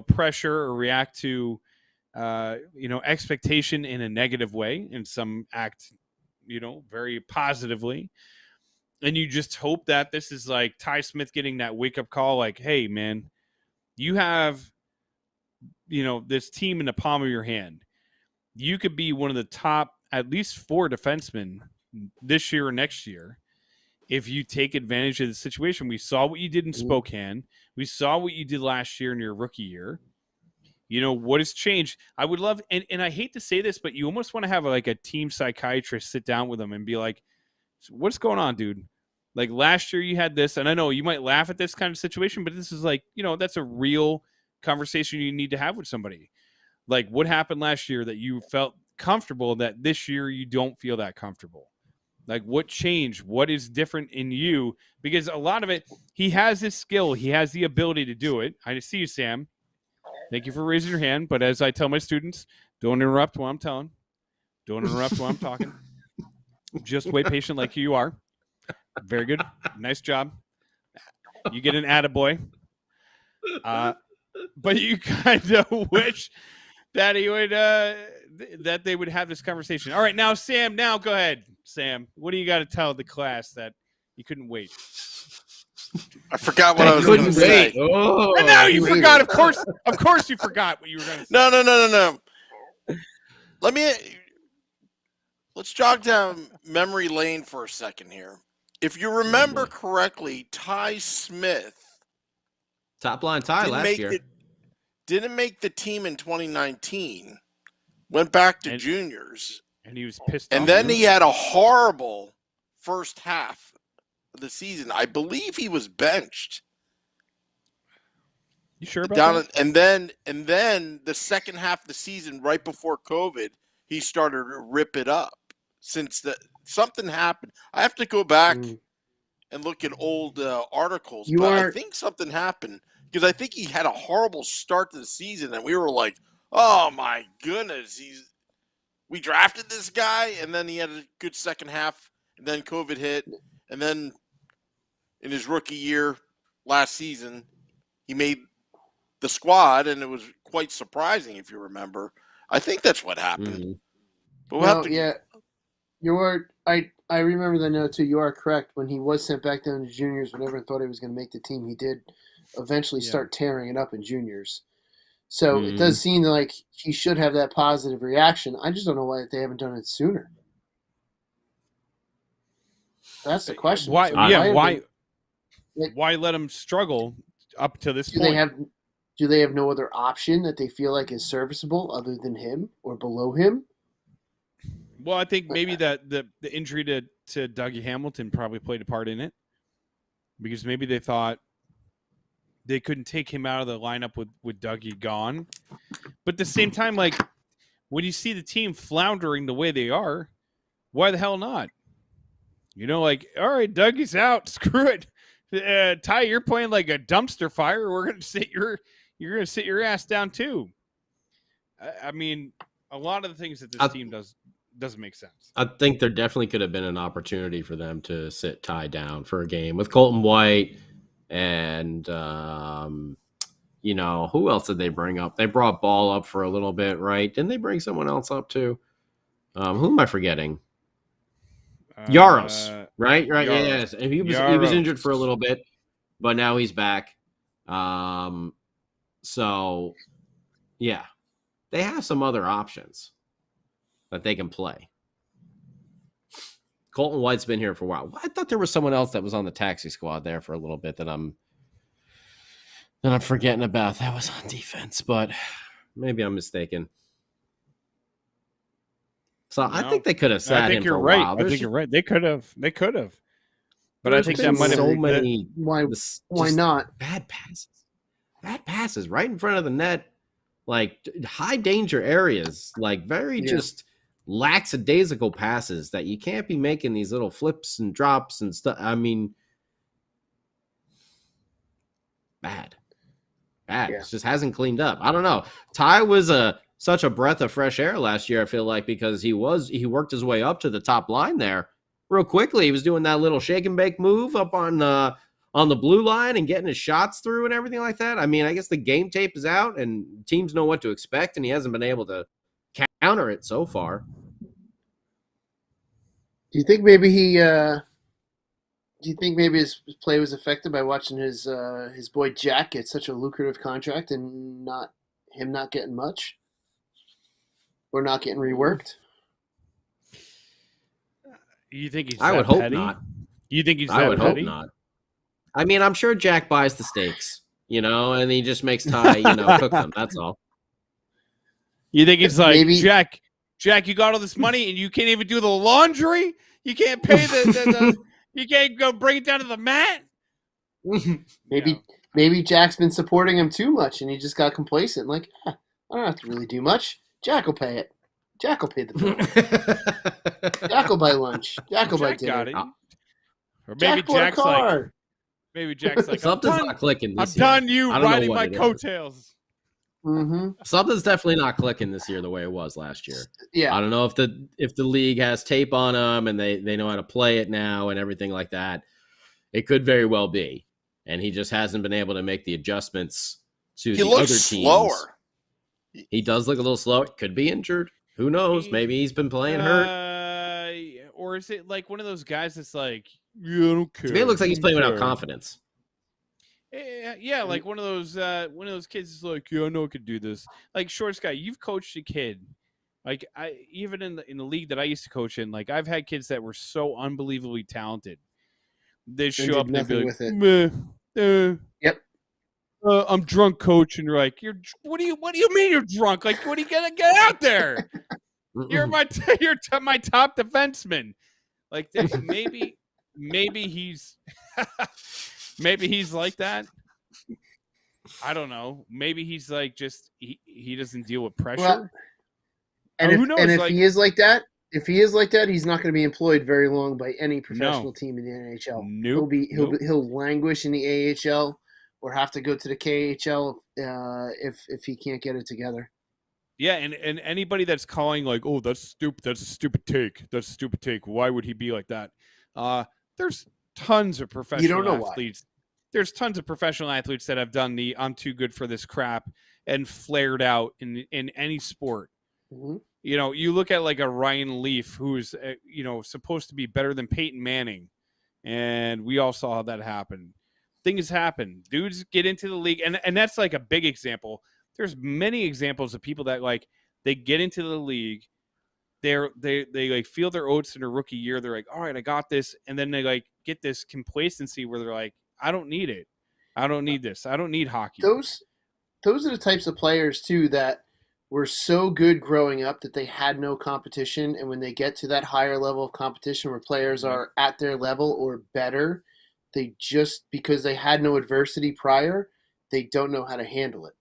pressure or react to, expectation in a negative way, and some act, very positively. And you just hope that this is like Ty Smith getting that wake up call, like, hey, man, you have, this team in the palm of your hand. You could be one of the top, at least 4 defensemen this year or next year if you take advantage of the situation. We saw what you did in Spokane. We saw what you did last year in your rookie year. What has changed? I would love, and I hate to say this, but you almost want to have like a team psychiatrist sit down with them and be like, what's going on, dude? Like, last year you had this, and I know you might laugh at this kind of situation, but this is like, that's a real conversation you need to have with somebody. Like, what happened last year that you felt comfortable that this year you don't feel that comfortable? Like, what changed? What is different in you? Because a lot of it, he has this skill. He has the ability to do it. I see you, Sam. Thank you for raising your hand. But as I tell my students, don't interrupt while I'm telling. Don't interrupt while I'm talking. Just wait patient like you are. Very good. Nice job. You get an attaboy. But you kind of wish that he would that they would have this conversation. All right, now Sam, go ahead. Sam, what do you got to tell the class that you couldn't wait? I forgot what I was going to say. Oh, and now you forgot. Of course you forgot what you were going to say. No. Let's jog down memory lane for a second here. If you remember correctly, Ty Smith, top line Ty last year, didn't make the team in 2019. Went back to juniors, and he was pissed off. And then he had a horrible first half of the season. I believe he was benched. You sure about that? And then the second half of the season, right before COVID, he started to rip it up. Since something happened, I have to go back and look at old articles. I think something happened because I think he had a horrible start to the season, and we were like, "Oh my goodness, we drafted this guy," and then he had a good second half, and then COVID hit, and then in his rookie year last season, he made the squad, and it was quite surprising if you remember. I think that's what happened. But I remember that note too. You are correct. When he was sent back down to juniors, when everyone thought he was going to make the team, he did eventually start tearing it up in juniors. So it does seem like he should have that positive reaction. I just don't know why they haven't done it sooner. That's the question. Why? So why let him struggle up to this point? Do they have no other option that they feel like is serviceable other than him or below him? Well, I think maybe that the injury to Dougie Hamilton probably played a part in it, because maybe they thought they couldn't take him out of the lineup with Dougie gone. But at the same time, like, when you see the team floundering the way they are, why the hell not? You know, like, all right, Dougie's out. Screw it. Ty, you're playing like a dumpster fire. We're gonna you're gonna sit your ass down too. I mean, a lot of the things that this team doesn't make sense. I think there definitely could have been an opportunity for them to sit Ty down for a game with Colton White and you know, who else did they bring up? They brought Ball up for a little bit, right? Didn't they bring someone else up too? Who am I forgetting? Yaros, right? Yaros. Yes. And he was injured for a little bit, but now he's back. So yeah, they have some other options that they can play. Colton White's been here for a while. I thought there was someone else that was on the taxi squad there for a little bit that I'm forgetting about. That was on defense, but maybe I'm mistaken. So I think they could have sat him for a while. I think you're right. They could have. But I think that might have so many. Why not? Bad passes right in front of the net, like high danger areas, like very just lackadaisical passes that you can't be making these little flips and drops and stuff. I mean, bad. It just hasn't cleaned up. I don't know. Ty was such a breath of fresh air last year, I feel like, because he worked his way up to the top line there real quickly. He was doing that little shake and bake move up on the blue line and getting his shots through and everything like that. I mean, I guess the game tape is out and teams know what to expect, and he hasn't been able to counter it so far. Do you think maybe his play was affected by watching his boy Jack get such a lucrative contract and not getting much? Or not getting reworked? You think he's I would hope not. You think he's that I would petty? hope not. I mean, I'm sure Jack buys the steaks, you know, and he just makes Ty, cook them. That's all. You think it's like, maybe. Jack, you got all this money and you can't even do the laundry? You can't pay the you can't go bring it down to the mat? Maybe Jack's been supporting him too much and he just got complacent. Like, I don't have to really do much. Jack will pay it. Jack will pay the bill. Jack will buy lunch. Jack will buy dinner. Or maybe Jack's like, something's not clicking this year. I'm done you riding my coattails. Mm-hmm. Something's definitely not clicking this year the way it was last year. Yeah. I don't know if the league has tape on them and they know how to play it now and everything like that. It could very well be. And he just hasn't been able to make the adjustments to the other teams. Slower. He does look a little slow. Could be injured. Who knows? Maybe he's been playing hurt. Or is it like one of those guys that's like, yeah, I don't care. To me, it looks like he's playing without confidence. Yeah, like one of those kids is like, yeah, I know I could do this. Like, Shorts guy, you've coached a kid. Like, even in the league that I used to coach in, like, I've had kids that were so unbelievably talented. They show up and they'd be like, yep. I'm drunk, coach, and you're like, what do you mean you're drunk? Like, what are you gonna get out there? You're my top defenseman. Like, maybe he's maybe he's like that. I don't know. Maybe he's like just he doesn't deal with pressure. Well, and who knows? And if he is like that, he's not going to be employed very long by any professional team in the NHL. Nope. He'll languish in the AHL. Or have to go to the KHL if he can't get it together. Yeah, and anybody that's calling like, oh, that's stupid. That's a stupid take. That's a stupid take. Why would he be like that? There's tons of professional athletes. There's tons of professional athletes that have done the "I'm too good for this crap" and flared out in any sport. Mm-hmm. You know, you look at like a Ryan Leaf, who's supposed to be better than Peyton Manning, and we all saw how that happened. Things happen. Dudes get into the league, and that's like a big example. there's many examples of people that like they get into the league, they like feel their oats in their rookie year. They're like, all right, I got this, and then they like get this complacency where they're like, I don't need it, I don't need this, I don't need hockey. Those are the types of players too that were so good growing up that they had no competition, and when they get to that higher level of competition where players are at their level or better, they just, because they had no adversity prior, they don't know how to handle it.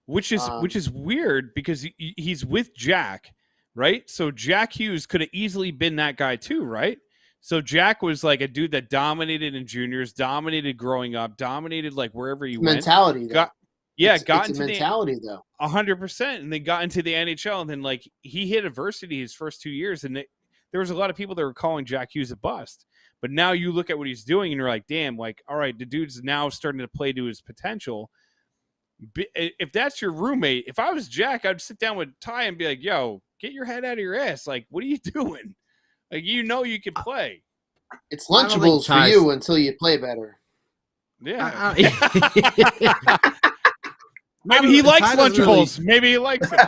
Which is weird because he's with Jack, right? So Jack Hughes could have easily been that guy too, right? So Jack was like a dude that dominated in juniors, dominated growing up, dominated like wherever he went. Mentality, though. Got into mentality though. 100%, and then got into the NHL, and then like he hit adversity his first 2 years, and there was a lot of people that were calling Jack Hughes a bust. But now you look at what he's doing, and you're like, damn, like, all right, the dude's now starting to play to his potential. If that's your roommate, if I was Jack, I'd sit down with Ty and be like, yo, get your head out of your ass. Like, what are you doing? Like, you can play. It's Lunchables for you until you play better. Yeah. Maybe he likes Lunchables. Maybe he likes it.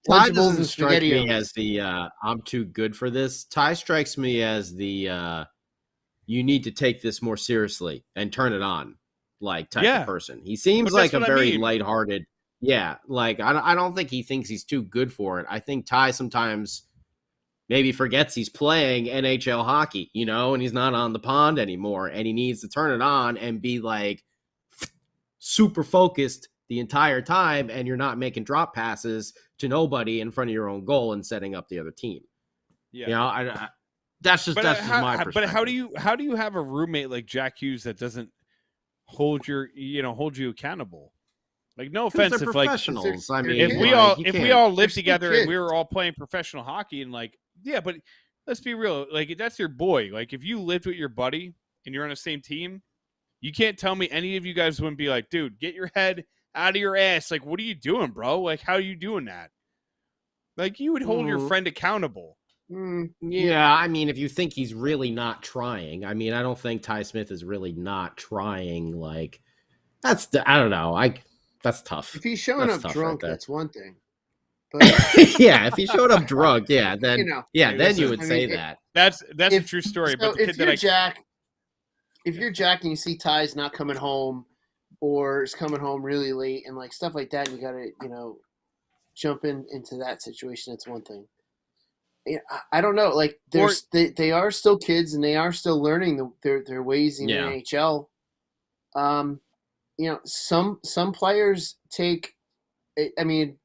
Ty doesn't strike me as the I'm too good for this. Ty strikes me as the you need to take this more seriously and turn it on, like type of person. He seems like a very lighthearted. Yeah, like I don't think he thinks he's too good for it. I think Ty sometimes maybe forgets he's playing NHL hockey, and he's not on the pond anymore, and he needs to turn it on and be like super focused the entire time, and you're not making drop passes to nobody in front of your own goal and setting up the other team. Yeah, that's just my perspective. But how do you have a roommate like Jack Hughes that doesn't hold you accountable? Like, no offense, if professionals. Like, I mean, if we all lived together and we were all playing professional hockey, and like, yeah, but let's be real, like that's your boy. Like, if you lived with your buddy and you're on the same team, you can't tell me any of you guys wouldn't be like, dude, get your head out of your ass. Like, what are you doing, bro? Like, how are you doing that? Like, you would hold your friend accountable. Yeah, I mean, if you think he's really not trying, I mean, I don't think Ty Smith is really not trying. Like, I don't know. That's tough. If he's showing up drunk, that's one thing. But yeah, if he showed up drunk, yeah, then then you would say that. That's a true story. So but the if you're Jack, if you're Jack and you see Ty's not coming home, or is coming home really late and like stuff like that, and you gotta jump into that situation. That's one thing. Yeah, I don't know. Like they are still kids and they are still learning their ways in the NHL. Some players take. I mean,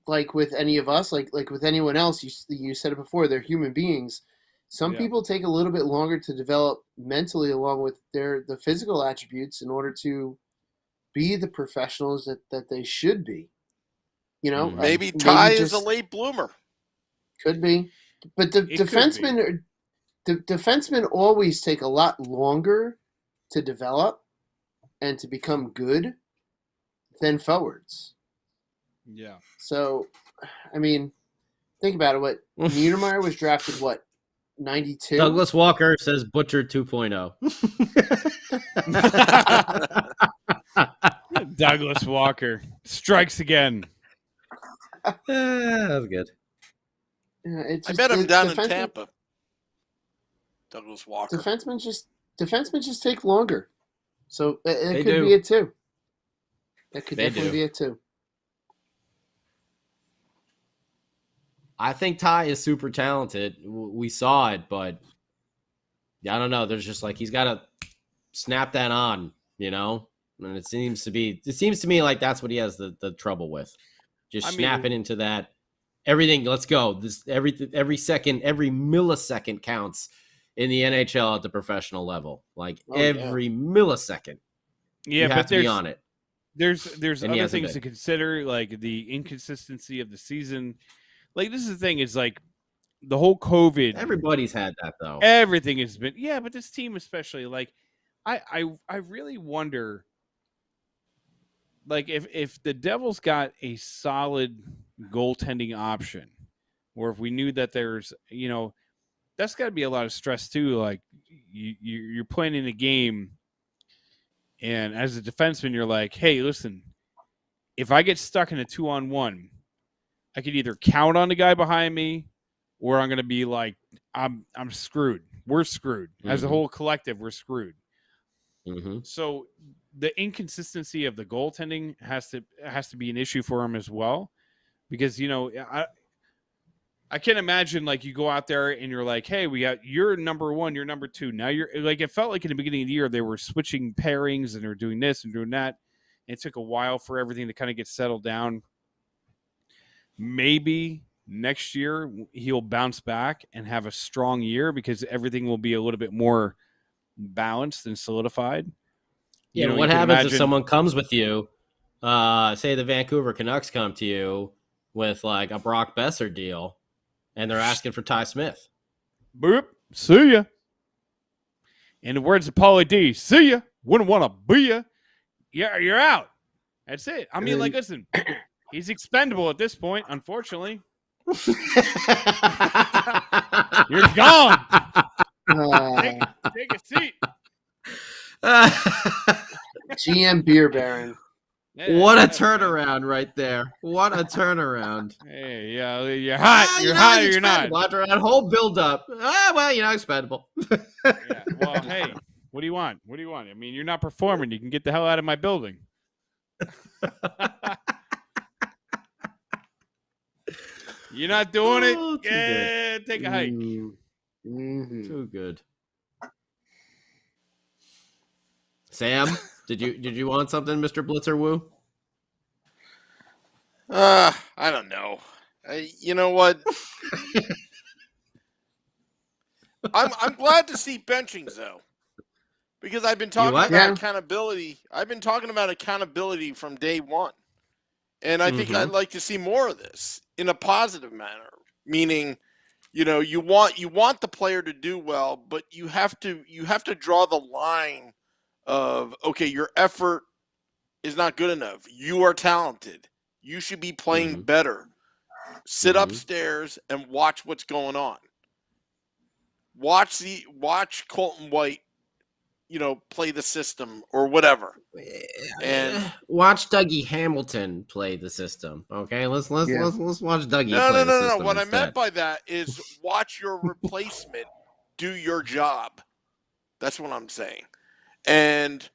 like with any of us, like with anyone else, you said it before. They're human beings. Some people take a little bit longer to develop mentally, along with the physical attributes, in order to be the professionals that they should be. Maybe Ty is a late bloomer. Could be, but the defensemen always take a lot longer to develop and to become good than forwards. Yeah. So, I mean, think about it. What Niedermeyer was drafted? What, 92? Douglas Walker says Butcher 2.0. Douglas Walker strikes again. That was good. Yeah, I bet him down in Tampa. Douglas Walker. Defensemen just take longer, so it could be it too. That could definitely be it too. I think Ty is super talented. We saw it, but I don't know. There's just like he's got to snap that on, and it seems to me like that's what he has the trouble with. Just snapping into that. Everything, let's go. Every second, every millisecond counts in the NHL at the professional level. Like every millisecond. Yeah, you have to be on it. There's other things to consider, like the inconsistency of the season. Like, this is the thing, is like the whole COVID. Everybody's had that though. Everything has been, but this team especially, like I really wonder, like if the Devils got a solid goaltending option, or if we knew that there's, that's got to be a lot of stress too. Like you're playing in a game, and as a defenseman, you're like, hey, listen, if I get stuck in a 2-on-1, I could either count on the guy behind me, or I'm going to be like, I'm screwed. We're screwed. As a whole collective, we're screwed. So the inconsistency of the goaltending has to be an issue for him as well, because I can't imagine like you go out there and you're like, hey, you're number one, you're number two. Now you're like, it felt like in the beginning of the year they were switching pairings and they're doing this and doing that. It took a while for everything to kind of get settled down. Maybe next year he'll bounce back and have a strong year because everything will be a little bit more balanced and solidified. Yeah, what happens if someone comes with you, say the Vancouver Canucks come to you with like a Brock Besser deal, and they're asking for Ty Smith? Boop, see ya. In the words of Paulie D, see ya. Wouldn't want to be ya. Yeah, you're out. That's it. I mean, like, listen, he's expendable at this point, unfortunately. You're gone. Take a seat. GM Beer Baron. What a turnaround right there. What a turnaround. Hey, yeah, you're hot. You're hot or you're not. After that whole build-up. Expendable. Yeah, well, hey, what do you want? What do you want? I mean, you're not performing. You can get the hell out of my building. You're not doing it? Yeah, take a hike. Too good. Sam, did you want something, Mr. Blitzer Woo? I don't know. You know what? I'm glad to see benchings though, because I've been talking about accountability. I've been talking about accountability from day one, and I think I'd like to see more of this in a positive manner. Meaning, you want the player to do well, but you have to draw the line of, okay, your effort is not good enough. You are talented. You should be playing better. Sit upstairs and watch what's going on. Watch Colton White, play the system or whatever. And watch Dougie Hamilton play the system. Okay, let's watch Dougie play the system. No. What I meant by that is watch your replacement do your job. That's what I'm saying. And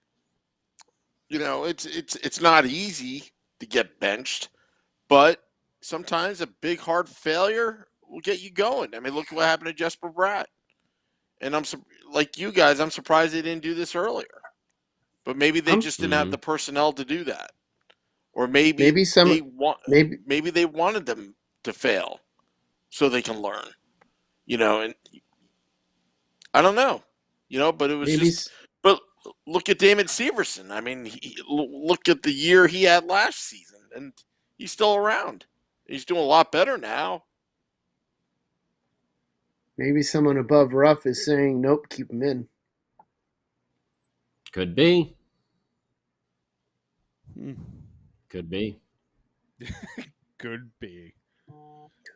it's not easy to get benched, but sometimes a big hard failure will get you going. I mean, look what happened to Jesper Bratt. And I'm like you guys, I'm surprised they didn't do this earlier. But maybe they just didn't have the personnel to do that, or maybe they wanted them to fail so they can learn. And I don't know. But it was But look at Damon Severson. I mean, look at the year he had last season, and he's still around. He's doing a lot better now. Maybe someone above Ruff is saying, nope, keep him in. Could be. Could be. Could be.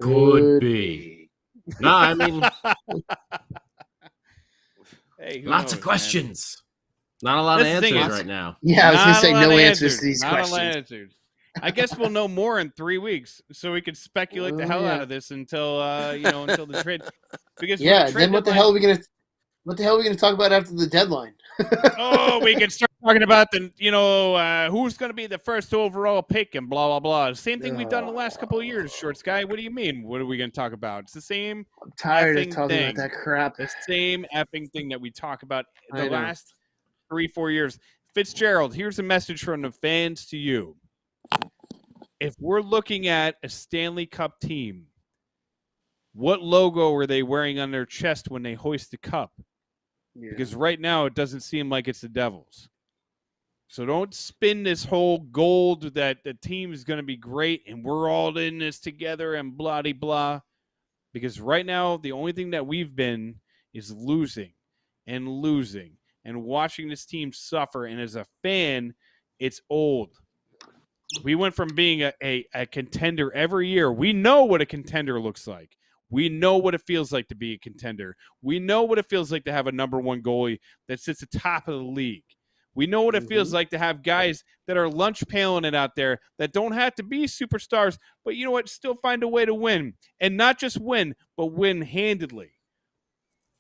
Could be. No, I mean, hey, lots of questions. Man. Not a lot of answers right now. Yeah, I was going to say no answers to these questions. I guess we'll know more in 3 weeks, so we could speculate the hell out of this until until the trade. Because then what the hell are we going to talk about after the deadline? We can start talking about who's going to be the first overall pick and blah blah blah. Same thing we've done the last couple of years, Shorts Guy. What do you mean? What are we going to talk about? It's the same. I'm tired of talking about that crap. The same effing thing that we talk about the last 3-4 years. Fitzgerald, here's a message from the fans to you. If we're looking at a Stanley Cup team, what logo are they wearing on their chest when they hoist the cup? Yeah. Because right now it doesn't seem like it's the Devils. So don't spin this whole gold that the team is going to be great and we're all in this together and blah, blah, blah. Because right now the only thing that we've been is losing and watching this team suffer. And as a fan, it's old. We went from being a contender every year. We know what a contender looks like. We know what it feels like to be a contender. We know what it feels like to have a number one goalie that sits at the top of the league. We know what it feels like to have guys that are lunch paling it out there that don't have to be superstars, but you know what? Still find a way to win. And not just win, but win handedly.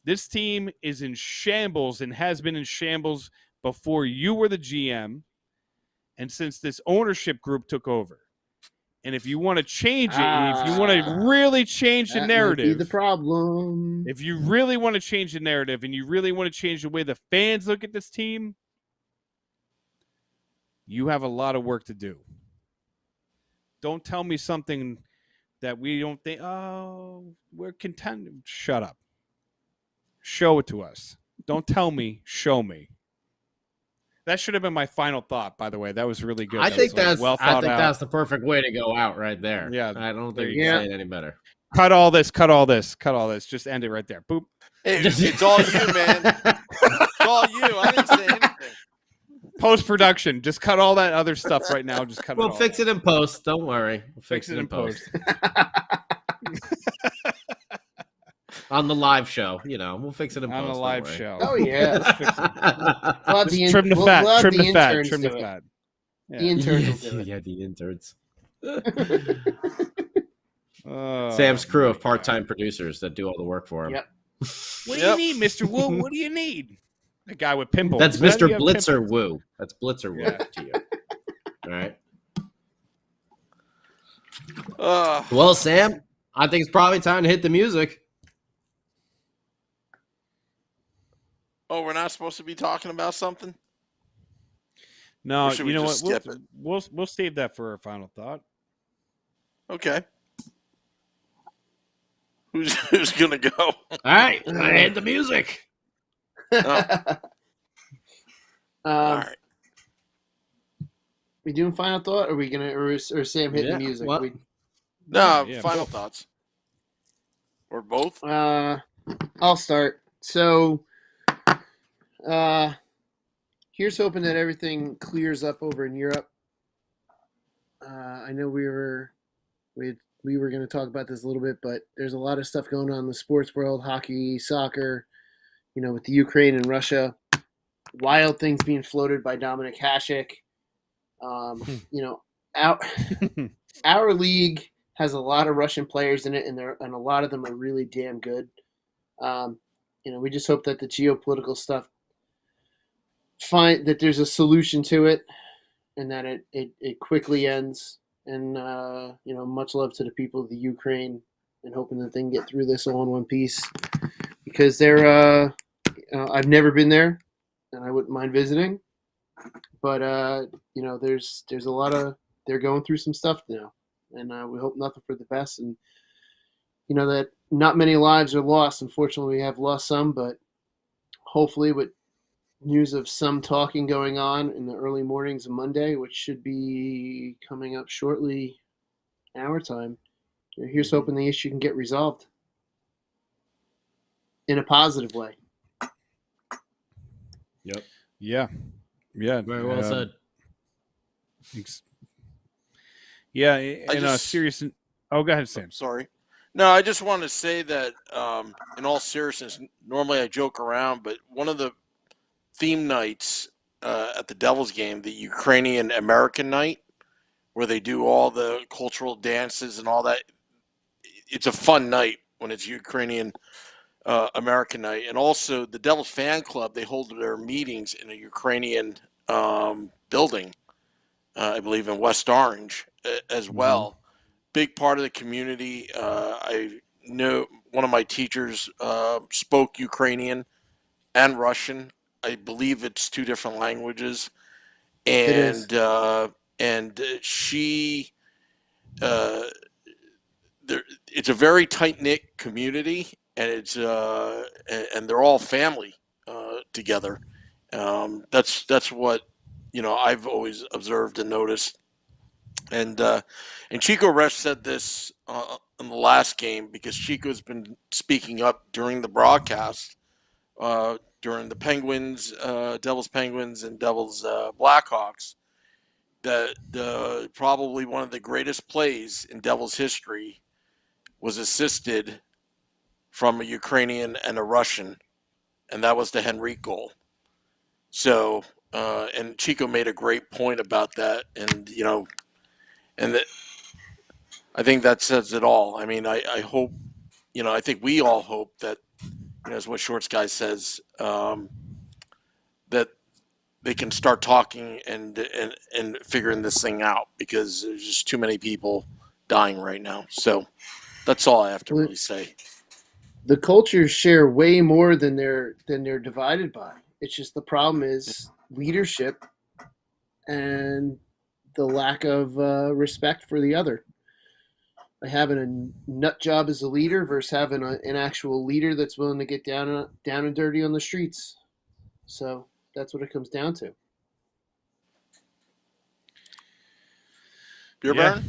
This team is in shambles and has been in shambles before you were the GM and since this ownership group took over. And if you want to change it, if you want to really change the narrative, might be the problem. If you really want to change the narrative and you really want to change the way the fans look at this team, you have a lot of work to do. Don't tell me something that we don't think, oh, we're content. Shut up. Show it to us. Don't tell me, show me. That should have been my final thought, by the way. That was really good. I think that's the perfect way to go out right there. Yeah. I don't think you can say it any better. Cut all this. Just end it right there. Boop. Hey, it's all you, man. It's all you. I didn't say anything. Post-production. Just cut all that other stuff right now. Just cut it all. We'll fix it in post. Don't worry. We'll fix it in post. On the live show, we'll fix it in post. On the live show. Oh, yeah. Trim the fat. Yeah. The interns will do it. Yeah, the interns. Sam's crew of part-time producers that do all the work for him. Yep. What do you need, Mr. Wu? What do you need? The guy with pimples. That's Mr. Blitzer Wu. That's Blitzer Wu to you. All right. Well, Sam, I think it's probably time to hit the music. Oh, we're not supposed to be talking about something? No, you know what? Skip it? We'll save that for our final thought. Okay. Who's gonna go? All right, hit the music. All right. We doing final thought? Or are we gonna or Sam hitting the music? Final thoughts. Or both? I'll start. So here's hoping that everything clears up over in Europe. I know we were going to talk about this a little bit, but there's a lot of stuff going on in the sports world, hockey, soccer, with the Ukraine and Russia. Wild things being floated by Dominic Hasek. Our league has a lot of Russian players in it, and a lot of them are really damn good. We just hope that the geopolitical stuff that there's a solution to it, and that it quickly ends. And much love to the people of the Ukraine, and hoping that they can get through this all in one piece, because they're I've never been there, and I wouldn't mind visiting, but there's a lot of they're going through some stuff now, and we hope nothing for the best, and that not many lives are lost. Unfortunately, we have lost some, but hopefully with news of some talking going on in the early mornings of Monday, which should be coming up shortly our time, here's hoping the issue can get resolved in a positive way. Yep. Yeah. Very well said. Yeah, in a serious... Oh, go ahead, Sam. Sorry. No, I just want to say that in all seriousness, normally I joke around, but one of the theme nights at the Devils game, the Ukrainian American night, where they do all the cultural dances and all that, it's a fun night when it's Ukrainian American night. And also the Devils fan club, they hold their meetings in a Ukrainian building, I believe in West Orange as well. Big part of the community. I know one of my teachers spoke Ukrainian and Russian. I believe it's two different languages, and she, it's a very tight knit community, and it's and they're all family together. That's what I've always observed and noticed, and Chico Resch said this in the last game, because Chico's been speaking up during the broadcast. During the Penguins, Devils Penguins, and Devils Blackhawks, that probably one of the greatest plays in Devils history was assisted from a Ukrainian and a Russian, and that was the Henrique goal. So and Chico made a great point about that. And, and that I think that says it all. I mean, I hope, I think we all hope that, as what Shorts Guy says, that they can start talking and figuring this thing out, because there's just too many people dying right now. So that's all I have to really say. The cultures share way more than they're divided by. It's just the problem is leadership and the lack of respect for the other. Like having a nut job as a leader versus having an actual leader that's willing to get down and dirty on the streets. So that's what it comes down to. Beer burn?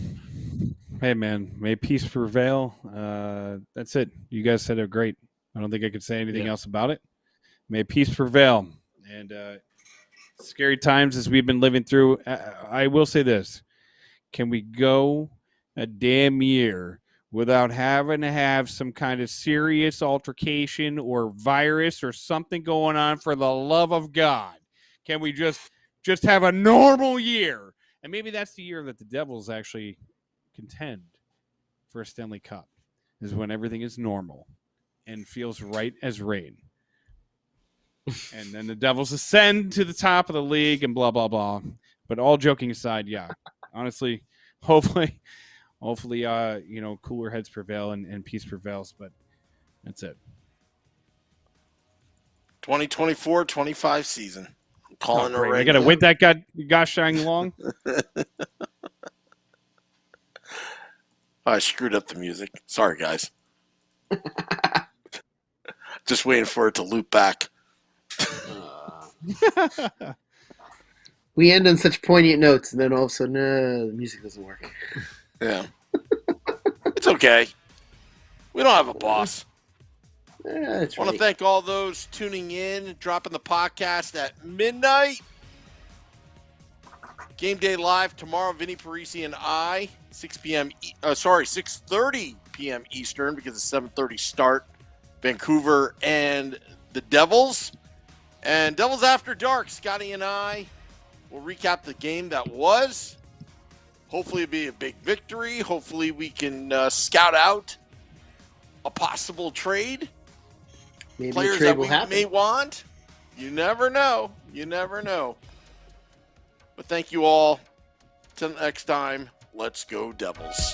Hey, man, may peace prevail. That's it. You guys said it great. I don't think I could say anything else about it. May peace prevail. And scary times as we've been living through. I will say this. Can we go a damn year without having to have some kind of serious altercation or virus or something going on, for the love of God? Can we just have a normal year? And maybe that's the year that the Devils actually contend for a Stanley Cup, is when everything is normal and feels right as rain. And then the Devils ascend to the top of the league and blah, blah, blah. But all joking aside, honestly, hopefully, cooler heads prevail and peace prevails. But that's it. 2024-25 season. I'm calling it right. I got to wait that gosh dang long. I screwed up the music. Sorry, guys. Just waiting for it to loop back. We end on such poignant notes, and then all of a sudden, the music doesn't work. Yeah. It's okay. We don't have a boss. I want to thank all those tuning in, dropping the podcast at midnight. Game Day Live tomorrow, Vinny Parisi and I, 6:30 p.m. Eastern, because it's 7:30 start. Vancouver and the Devils. And Devils After Dark, Scotty and I will recap the game that was. Hopefully it'll be a big victory. Hopefully we can scout out a possible trade. Maybe players that we may want. You never know. But thank you all. Till next time, let's go Devils.